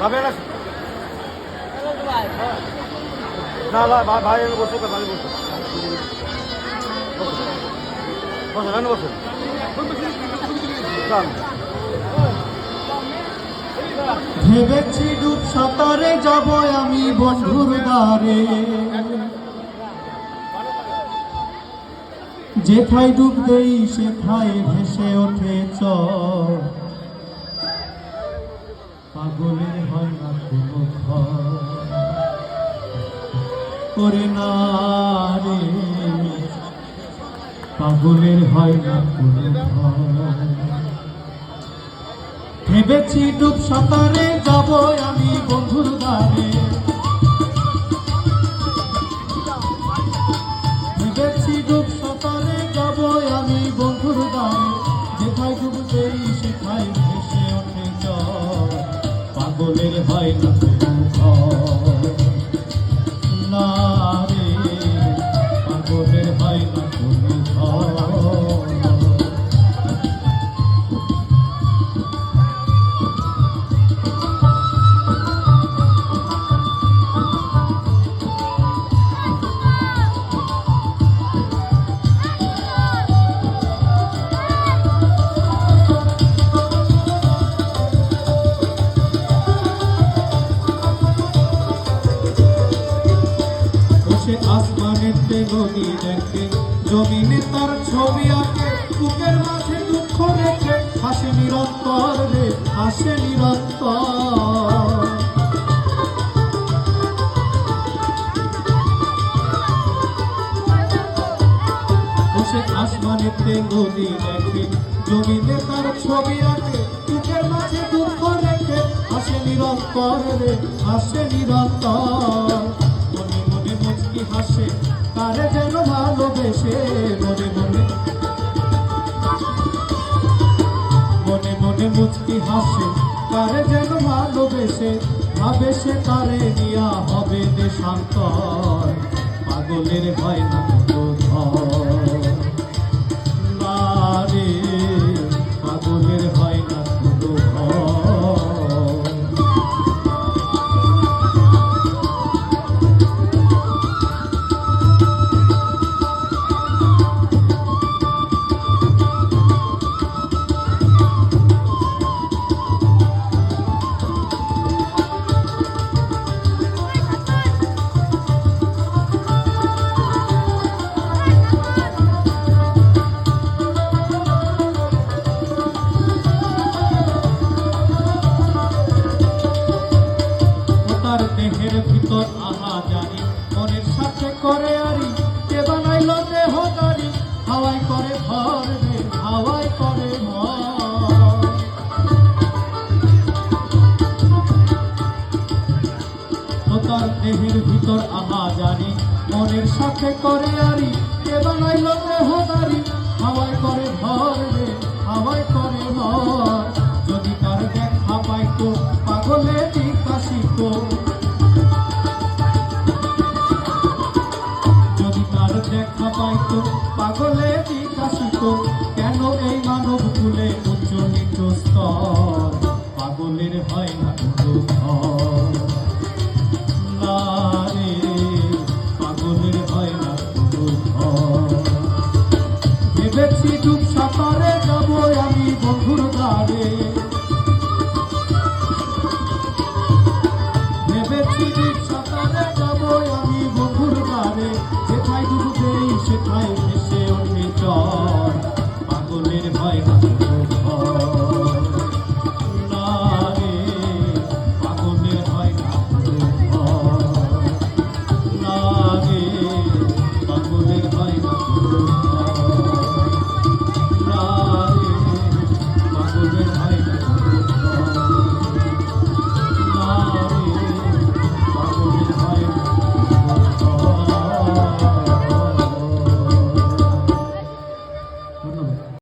ভাবে না না ভাই বসে ভাই বসে বসে কেন বসে ভেবেছি ডুব সাঁতারে যাব আমি বন্ধুর দ্বারে, যেথায় ডুব দেই সেথায় ভেসে ওঠে চর। পাগলের হয় না কোনো ঘর করে না রে, পাগলের হয় না কোনো ঘর। ভেবেছি ডুব সাঁতারে যাব আমি বন্ধুর দ্বারে, ভেবেছি ডুব সাঁতারে যাব আমি বন্ধুর দ্বারে, যেথায় ডুব দেই সেথায় ভেসে ওঠে চর। পাগলের হয় না কোনো ঘর না রে, পাগলের হয় না কোনো ঘর। আসমানেতে নদী দেখে, জমিনে তার ছবি আঁকে, বুকের মাঝে দুঃখ রেখে হাসে নিরন্তর রে, হাসে নিরন্তর। বসে আসমানেতে নদী দেখে, জমিনে তার ছবি আঁকে, বুকের মাঝে দুঃখ রেখে হাসে নিরন্তর রে, হাসে নিরন্তর। হাসে তারে যেন ভালোবেসে, মনে মনে মনে মনে মুচকি হাসে তারে যেন ভালোবেসে, ভাবে সে তারে নিয়া হবে দেশান্তর। পাগলের হয় না কোনো ঘর না রে, পাগলের হয় না কোনো ঘর। দেহের ভিতর আহা জানি, মনের সাথে করে আরি, কে বানাইল দেহ গাড়ি, হাওয়াই করে ভর রে, হাওয়াই করে ভর। তার দেহের ভিতর আহা জানি, মনের সাথে করে আরি, কে বানাইল দেহ গাড়ি, হাওয়াই করে ভর রে, হাওয়াই করে ভর। যদি তার দেখা পাইতো পাগলে বিকাশিত, দেখা পাইতো পাগলে বিকাশিত, কেন এই মানব কুলে উচ্চ নিচ স্তর। পাগলের হয় না কোনো ঘর